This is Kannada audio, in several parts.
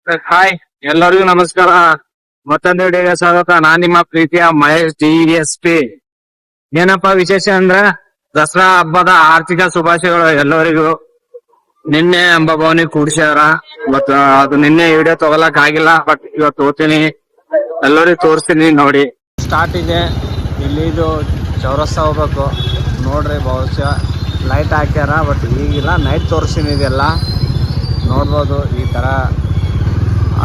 ಹಾಯ್, ಎಲ್ಲರಿಗೂ ನಮಸ್ಕಾರ. ಮತ್ತೊಂದು ವಿಡಿಯೋಗೆ ಸ್ವಾಗತ. ನಾನ್ ನಿಮ್ಮ ಪ್ರೀತಿಯ ಮಹೇಶ್ DSP. ಏನಪ್ಪಾ ವಿಶೇಷ ಅಂದ್ರ ದಸರಾ ಹಬ್ಬದ ಆರ್ಥಿಕ ಶುಭಾಶಯಗಳು ಎಲ್ಲರಿಗೂ. ನಿನ್ನೆ ಅಂಬಾಭವನಿ ಕೂಡ್ಸ್ಯಾರ. ಬಟ್ ಅದು ನಿನ್ನೆ ವಿಡಿಯೋ ತಗೊಳಕ್ ಆಗಿಲ್ಲ. ಬಟ್ ಇವತ್ತು ಹೋಗ್ತೀನಿ, ಎಲ್ಲರಿಗೂ ತೋರಿಸ್ತೀನಿ ನೋಡಿ. ಸ್ಟಾರ್ಟ್ ಇದೆ ಇಲ್ಲಿ. ಇದು ಚೌರಸ್ತಾ ಹೋಗ್ಬೇಕು ನೋಡ್ರಿ. ಬಹುಶಃ ಲೈಟ್ ಹಾಕ್ಯಾರ, ಬಟ್ ಈಗಿಲ್ಲ. ನೈಟ್ ತೋರಿಸ್ತೀನಿ ಇದೆಲ್ಲ ನೋಡ್ಬೋದು. ಈ ತರ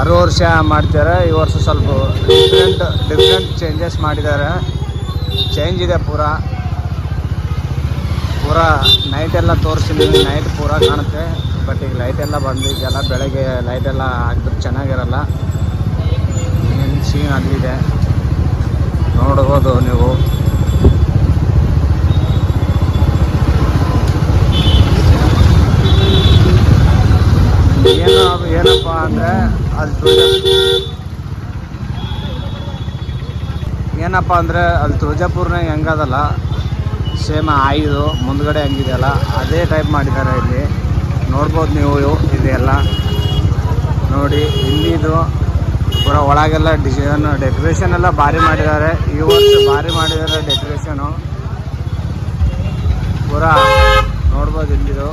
6 ವರ್ಷ ಮಾಡ್ತಾರೆ. ಈ ವರ್ಷ ಸ್ವಲ್ಪ ಡಿಫ್ರೆಂಟ್ ಚೇಂಜಸ್ ಮಾಡಿದ್ದಾರೆ. ಚೇಂಜ್ ಇದೆ ಪೂರಾ ನೈಟ್ ಎಲ್ಲ ತೋರಿಸ್ತೀನಿ. ನೈಟ್ ಪೂರಾ ಕಾಣುತ್ತೆ. ಬಟ್ ಈಗ ಲೈಟ್ ಎಲ್ಲ ಬಂದಿದೆಯಲ್ಲ, ಬೆಳಗ್ಗೆ ಲೈಟ್ ಎಲ್ಲ ಹಾಕಿದ್ರೆ ಚೆನ್ನಾಗಿರಲ್ಲ. ಸೀನ್ ಅಲ್ಲಿದೆ ನೋಡ್ಬೋದು ನೀವು. ಏನಪ್ಪ ಅಂದರೆ ಅಲ್ಲಿ ತುಳಜಾಪುರ್ನಾಗ ಹೆಂಗದಲ್ಲ, ಸೇಮ್ ಆಯ್ದು ಮುಂದ್ಗಡೆ ಹೆಂಗಿದೆಯಲ್ಲ ಅದೇ ಟೈಪ್ ಮಾಡಿದ್ದಾರೆ ಇಲ್ಲಿ. ನೋಡ್ಬೋದು ನೀವು ಇದೆಲ್ಲ ನೋಡಿ. ಇಲ್ಲಿದು ಪೂರ ಒಳಗೆಲ್ಲ ಡಿಸೈನ್ ಡೆಕೋರೇಷನ್ ಎಲ್ಲ ಭಾರಿ ಮಾಡಿದ್ದಾರೆ. ಈ ವರ್ಷ ಭಾರಿ ಮಾಡಿದ್ದಾರೆ ಡೆಕೋರೇಷನು ಪೂರ. ನೋಡ್ಬೋದು ಇಲ್ಲಿದು.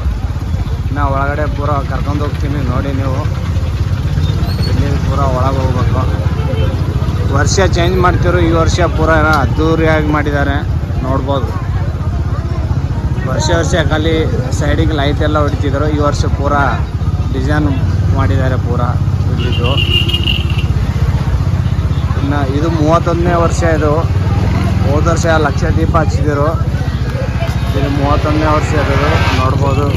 ನಾ ಒಳಗಡೆ ಪೂರ ಕರ್ಕೊಂಡು ಹೋಗ್ತೀನಿ ನೋಡಿ ನೀವು. ಇಲ್ಲಿ ಪೂರ ಒಳಗೆ ಹೋಗ್ಬೇಕು. ವರ್ಷ ಚೇಂಜ್ ಮಾಡ್ತಿರೋ, ಈ ವರ್ಷ ಪೂರ ಅದ್ದೂರಿಯಾಗಿ ಮಾಡಿದ್ದಾರೆ ನೋಡ್ಬೋದು. ವರ್ಷ ಖಾಲಿ ಸೈಡಿಗೆ ಲೈಟ್ ಎಲ್ಲ ಹೊಡಿತಿದ್ರು. ಈ ವರ್ಷ ಪೂರ ಡಿಸೈನ್ ಮಾಡಿದ್ದಾರೆ ಪೂರ ಇಲ್ಲಿದ್ದು. ಇನ್ನು ಇದು 31ನೇ ವರ್ಷ. ಇದು ಹೋದ ವರ್ಷ ಲಕ್ಷ ದೀಪ ಹಚ್ಚಿದ್ರು. ಇದು 31ನೇ ವರ್ಷ ಇರೋದು ನೋಡ್ಬೋದು.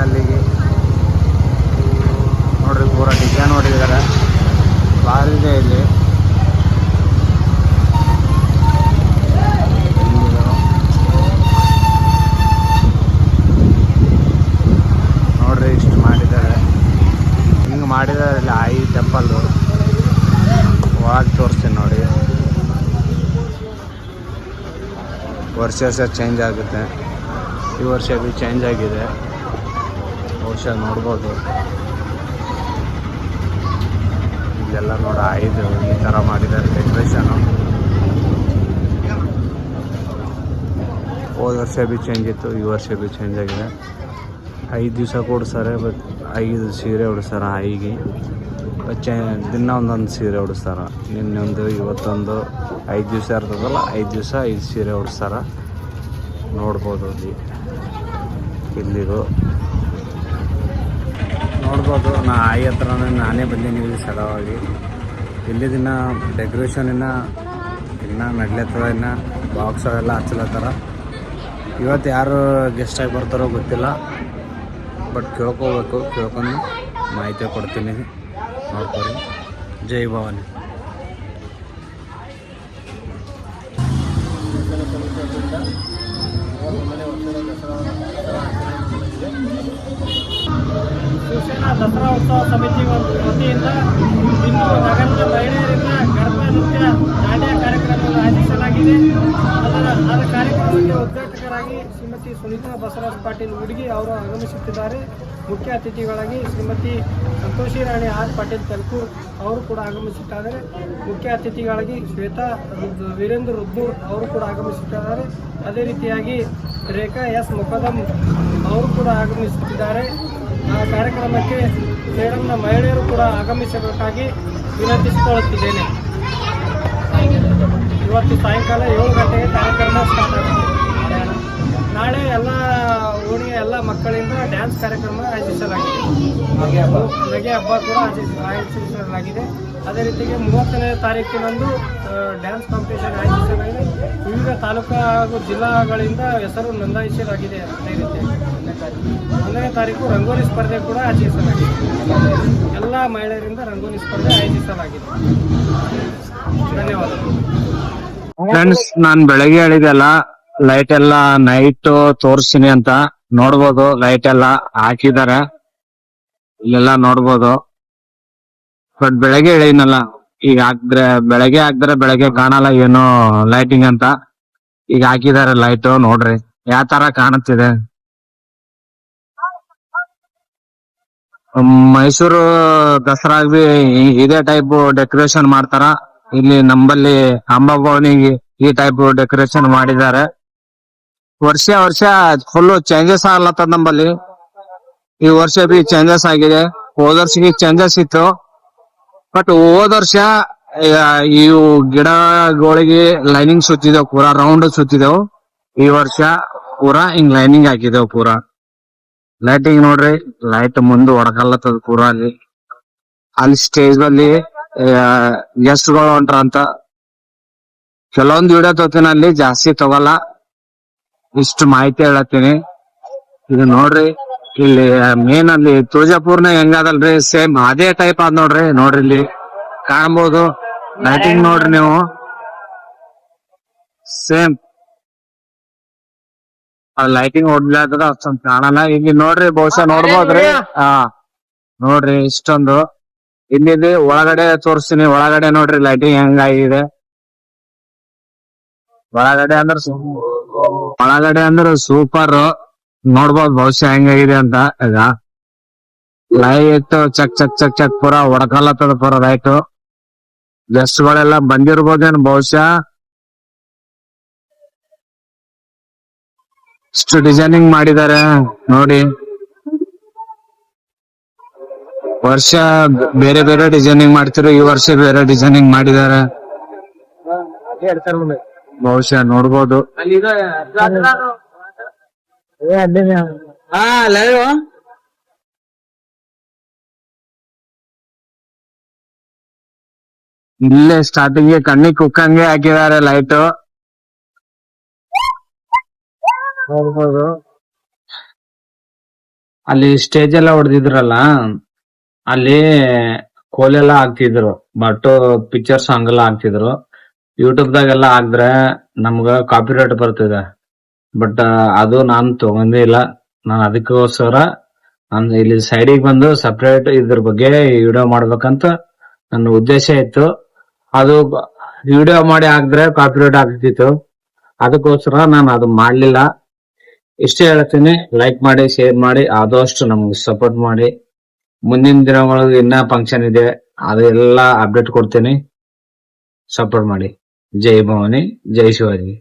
ಅಲ್ಲಿಗೆ ನೋಡ್ರಿ ಪೂರ ಡಿಸೈನ್ ಹೊಡಿದ್ದಾರೆ. ಭಾರಿ ಇದೆ ಇಲ್ಲಿ. ನೋಡ್ರಿ ಇಷ್ಟು ಮಾಡಿದ್ದಾರೆ. ಹಿಂಗೆ ಮಾಡಿದ್ದಾರೆ ಇಲ್ಲಿ ಆಯಿ ಟೆಂಪಲ್ಲು. ಒಳಗೆ ತೋರಿಸ್ತೀನಿ ನೋಡಿ. ವರ್ಷ ಚೇಂಜ್ ಆಗುತ್ತೆ. ಈ ವರ್ಷ ಬಿ ಚೇಂಜ್ ಆಗಿದೆ. ವರ್ಷ ನೋಡ್ಬೋದು ಇಲ್ಲೆಲ್ಲ ನೋಡಿ. ಆಯ್ದು ಈ ಥರ ಮಾಡಿದ್ದಾರೆ ಡೆಕೋರೇಷನು. ಹೋದ ವರ್ಷ ಬಿ ಚೇಂಜ್ ಇತ್ತು, ಈ ವರ್ಷ ಬಿ ಚೇಂಜ್ ಆಗಿದೆ. 5 ದಿವಸ ಕೊಡಿಸ್ತಾರೆ. ಬಟ್ 5 ಸೀರೆ ಉಡಿಸ್ತಾರೆ ಆಯಿಗೆ. ದಿನ ಒಂದೊಂದು ಸೀರೆ ಉಡಿಸ್ತಾರೆ. ನಿನ್ನೊಂದು ಇವತ್ತೊಂದು 5 ದಿವಸ ಇರ್ತದಲ್ಲ, 5 ದಿವಸ 5 ಸೀರೆ ಉಡಿಸ್ತಾರೆ. ನೋಡ್ಬೋದು ಇಲ್ಲಿದು ನೋಡ್ಬೋದು. ನಾ ಆಯಿ ಹತ್ರನೇ ನಾನೇ ಬಂದೀನಿ ಇಲ್ಲಿ ಸಡವಾಗಿ. ಇಲ್ಲಿ ದಿನ ಡೆಕೋರೇಷನ್ ಇನ್ನೂ ನಡ್ಲತ್ತದ. ಇನ್ನು ಬಾಕ್ಸ್ ಅವೆಲ್ಲ ಹಚ್ಚಲತ್ತಾರ. ಇವತ್ತು ಯಾರು ಗೆಸ್ಟಾಗಿ ಬರ್ತಾರೋ ಗೊತ್ತಿಲ್ಲ. ಬಟ್ ಕೇಳ್ಕೋಬೇಕು. ಕೇಳ್ಕೊಂಡು ಮಾಹಿತಿ ಕೊಡ್ತೀನಿ ನೋಡ್ಕೊರಿ. ಜೈ ಭವಾನಿ. ಶಿವಸೇನಾ ದಸರಾ ಉತ್ಸವ ಸಮಿತಿ ವತಿಯಿಂದ ಇಂದು ನಗರದ ಮಹಿಳೆಯರಿಂದ ಗರ್ಭ ನೃತ್ಯ ನಾಟ್ಯ ಕಾರ್ಯಕ್ರಮವನ್ನು ಆಯೋಜಿಸಲಾಗಿದೆ. ಅದರ ಕಾರ್ಯಕ್ರಮಕ್ಕೆ ಉದ್ಘಾಟಕರಾಗಿ ಶ್ರೀಮತಿ ಸುನೀತಾ ಬಸವರಾಜ್ ಪಾಟೀಲ್ ಹುಡುಗಿ ಅವರು ಆಗಮಿಸುತ್ತಿದ್ದಾರೆ. ಮುಖ್ಯ ಅತಿಥಿಗಳಾಗಿ ಶ್ರೀಮತಿ ಸಂತೋಷಿ ರಾಣಿ ಆರ್ ಪಾಟೀಲ್ ತೆಲುಕು ಅವರು ಕೂಡ ಆಗಮಿಸುತ್ತಿದ್ದಾರೆ. ಮುಖ್ಯ ಅತಿಥಿಗಳಾಗಿ ಶ್ವೇತಾ ವೀರೇಂದ್ರ ರುದ್ನೂರ್ ಅವರು ಕೂಡ ಆಗಮಿಸುತ್ತಿದ್ದಾರೆ. ಅದೇ ರೀತಿಯಾಗಿ ರೇಖಾ ಎಸ್ ಮುಖದಮ್ ಅವರು ಕೂಡ ಆಗಮಿಸುತ್ತಿದ್ದಾರೆ. ಆ ಕಾರ್ಯಕ್ರಮಕ್ಕೆ ಸೇಡಂನ ಮಹಿಳೆಯರು ಕೂಡ ಆಗಮಿಸಬೇಕಾಗಿ ವಿನಂತಿಸಿಕೊಳ್ಳುತ್ತಿದ್ದೇನೆ. ಇವತ್ತು ಸಾಯಂಕಾಲ 7 ಗಂಟೆಗೆ ಕಾರ್ಯಕ್ರಮ ಸ್ಟಾರ್ಟ್ ಆಗುತ್ತೆ. ನಾಳೆ ಎಲ್ಲ ಓಣಿಯ ಎಲ್ಲ ಮಕ್ಕಳಿಂದ ಡ್ಯಾನ್ಸ್ ಕಾರ್ಯಕ್ರಮ ಆಯೋಜಿಸಲಾಗಿದೆ. ನಗೆ ಹಬ್ಬ ಕೂಡ ಆಯೋಜಿಸಲಾಗಿದೆ. ಅದೇ ರೀತಿಗೆ 30ನೇ ತಾರೀಕಿನಂದು ಡ್ಯಾನ್ಸ್ ಕಾಂಪಿಟೇಷನ್ ಆಯೋಜಿಸಲಾಗಿದೆ. ವಿವಿಧ ತಾಲೂಕು ಹಾಗೂ ಜಿಲ್ಲಾಗಳಿಂದ ಹೆಸರು ನೋಂದಾಯಿಸಲಾಗಿದೆ. ಅದೇ ರೀತಿ 1ನೇ ತಾರೀಕು ರಂಗೋಲಿ ಸ್ಪರ್ಧೆ ಕೂಡ ಆಯೋಜಿಸಲಾಗಿದೆ. ಎಲ್ಲ ಮಹಿಳೆಯರಿಂದ ರಂಗೋಲಿ ಸ್ಪರ್ಧೆ ಆಯೋಜಿಸಲಾಗಿದೆ. ಧನ್ಯವಾದಗಳು ಫ್ರೆಂಡ್ಸ್. ನಾನು ಬೆಳಗ್ಗೆ ಹೇಳಿದೆಲ್ಲ ಲೈಟ್ ಎಲ್ಲ ನೈಟ್ ತೋರಿಸ್ತೀನಿ ಅಂತ. ನೋಡ್ಬೋದು ಲೈಟ್ ಎಲ್ಲ ಹಾಕಿದ್ದಾರೆ ಇಲ್ಲೆಲ್ಲ ನೋಡ್ಬೋದು. ಬಟ್ ಬೆಳಗ್ಗೆ ಹೇಳಿನಲ್ಲ, ಈಗ ಬೆಳಗ್ಗೆ ಹಾಕಿದ್ರೆ ಬೆಳಗ್ಗೆ ಕಾಣಲ್ಲ ಏನು ಲೈಟಿಂಗ್ ಅಂತ. ಈಗ ಹಾಕಿದ್ದಾರೆ ಲೈಟ್. ನೋಡ್ರಿ ಯಾವ ತರ ಕಾಣುತ್ತಿದೆ. ಮೈಸೂರು ದಸರಾಗ್ ಬಿ ಇದೇ ಟೈಪ್ ಡೆಕೋರೇಷನ್ ಮಾಡ್ತಾರ. ಇಲ್ಲಿ ನಂಬಲ್ಲಿ ಅಂಬಾಭವನಿಗೆ ಈ ಟೈಪ್ ಡೆಕೋರೇಷನ್ ಮಾಡಿದ್ದಾರೆ. ವರ್ಷ ವರ್ಷ ಫುಲ್ ಚೇಂಜಸ್ ಆಗ್ಲತ್ತದ ನಂಬಲ್ಲಿ. ಈ ವರ್ಷ ಬಿ ಚೇಂಜಸ್ ಆಗಿದೆ. ಹೋದ ವರ್ಷ ಚೇಂಜಸ್ ಇತ್ತು, ಬಟ್ ಹೋದ ವರ್ಷ ಇವು ಗಿಡಗಳಿಗೆ ಲೈನಿಂಗ್ ಸುತ್ತಿದೆವು, ಪೂರಾ ರೌಂಡ್ ಸುತ್ತಿದೆವು. ಈ ವರ್ಷ ಪೂರಾ ಹಿಂಗ್ ಲೈನಿಂಗ್ ಹಾಕಿದೆವು. ಪೂರಾ ಲೈಟಿಂಗ್ ನೋಡ್ರಿ, ಲೈಟ್ ಮುಂದೆ ಹೊಡ್ಕಲ್ಲತ್ತದ ಪೂರಾ. ಅಲ್ಲಿ ಸ್ಟೇಜ್ ಬಲ್ಲಿ ಗೆಸ್ಟ್ ಗಳು ಹೊಂಟ್ರ ಅಂತ. ಕೆಲವೊಂದು ವಿಡಿಯೋ ತಗೋತೀನಿ, ಅಲ್ಲಿ ಜಾಸ್ತಿ ತಗೋಲ್ಲ, ಇಷ್ಟು ಮಾಹಿತಿ ಹೇಳತ್ತೀನಿ. ಇದು ನೋಡ್ರಿ, ಇಲ್ಲಿ ಮೇನ್ ಅಲ್ಲಿ ತುಳಜಾಪುರ್ನ ಹೆಂಗದಲ್ರಿ, ಸೇಮ್ ಅದೇ ಟೈಪ್ ಆದ್ ನೋಡ್ರಿ. ನೋಡ್ರಿ ಇಲ್ಲಿ ಕಾಣ್ಬೋದು ಲೈಟಿಂಗ್ ನೋಡ್ರಿ ನೀವು, ಸೇಮ್ ಲೈಟಿಂಗ್ ಹೊಡ್ಲಾದ್ರ ಅಷ್ಟೊಂದು ಕಾಣಲ್ಲ. ಇಲ್ಲಿ ನೋಡ್ರಿ, ಬಹುಶಃ ನೋಡ್ಬೋದ್ರಿ. ನೋಡ್ರಿ ಇಷ್ಟೊಂದು ಇಲ್ಲಿ ಒಳಗಡೆ ತೋರಿಸ್ತೀನಿ. ಒಳಗಡೆ ನೋಡ್ರಿ ಲೈಟಿಂಗ್ ಹೆಂಗಾಗಿದೆ. ಒಳಗಡೆ ಅಂದ್ರೆ ಸೂಪರ್. ನೋಡ್ಬೋದು ಬಹುಶಃ ಹೆಂಗಾಗಿದೆ ಅಂತ. ಈಗ ಲೈಟ್ ಚಕ್ ಚಕ್ ಚಕ್ ಚಕ್ ಪೂರಾ ಹೊಡ್ಕಲ್ಲತ್ತದ ಪೂರಾ ಲೈಟ್. ಗೆಸ್ಟ್ ಗಳೆಲ್ಲ ಬಂದಿರ್ಬೋದೇನು ಬಹುಶಃ. ಇಷ್ಟು ಡಿಸೈನಿಂಗ್ ಮಾಡಿದ್ದಾರೆ ನೋಡಿ. ವರ್ಷ ಬೇರೆ ಬೇರೆ ಡಿಸೈನಿಂಗ್ ಮಾಡ್ತಿರೋ, ಈ ವರ್ಷ ಬೇರೆ ಡಿಸೈನಿಂಗ್ ಮಾಡಿದ್ದಾರೆ. ಬಹುಶಃ ನೋಡ್ಬೋದು. ಇಲ್ಲೇ ಸ್ಟಾರ್ಟಿಂಗ್ ಕಣ್ಣಿಗೆ ಕುಕ್ಕಂಗೆ ಹಾಕಿದ್ದಾರೆ ಲೈಟ್. ನೋಡ್ಬೋದು ಅಲ್ಲಿ ಸ್ಟೇಜ್ ಎಲ್ಲ ಹೊಡೆದಿದ್ರಲ್ಲ, ಅಲ್ಲಿ ಕೋಲೆಲ್ಲ ಹಾಕ್ತಿದ್ರು, ಬಟ್ ಪಿಕ್ಚರ್ ಸಾಂಗ್ ಎಲ್ಲ ಹಾಕ್ತಿದ್ರು. ಯೂಟ್ಯೂಬ್ ದಾಗೆಲ್ಲ ಹಾಕಿದ್ರೆ ನಮ್ಗ ಕಾಪಿರೈಟ್ ಬರ್ತಿದೆ. ಬಟ್ ಅದು ನಾನು ತಗೊಂಡೇ ಇಲ್ಲ. ನಾನು ಅದಕ್ಕೋಸ್ಕರ ನಾನು ಇಲ್ಲಿ ಸೈಡಿಗೆ ಬಂದು ಸಪ್ರೇಟ್ ಇದ್ರ ಬಗ್ಗೆ ವಿಡಿಯೋ ಮಾಡ್ಬೇಕಂತ ನನ್ನ ಉದ್ದೇಶ ಇತ್ತು. ಅದು ವಿಡಿಯೋ ಮಾಡಿ ಹಾಕಿದ್ರೆ ಕಾಪಿರೈಟ್ ಆಗ್ತಿತ್ತು, ಅದಕ್ಕೋಸ್ಕರ ನಾನು ಅದು ಮಾಡ್ಲಿಲ್ಲ. ಇಷ್ಟೇ ಹೇಳ್ತೀನಿ, ಲೈಕ್ ಮಾಡಿ, ಶೇರ್ ಮಾಡಿ, ಆದಷ್ಟು ನಮ್ಗೆ ಸಪೋರ್ಟ್ ಮಾಡಿ. ಮುಂದಿನ ದಿನಗಳಿಗೆ ಇನ್ನ ಫಂಕ್ಷನ್ ಇದೆ, ಅದೆಲ್ಲ ಅಪ್ಡೇಟ್ ಕೊಡ್ತೀನಿ. ಸಪೋರ್ಟ್ ಮಾಡಿ. ಜೈ ಭವಾನಿ, ಜೈ ಶಿವಾಜಿ.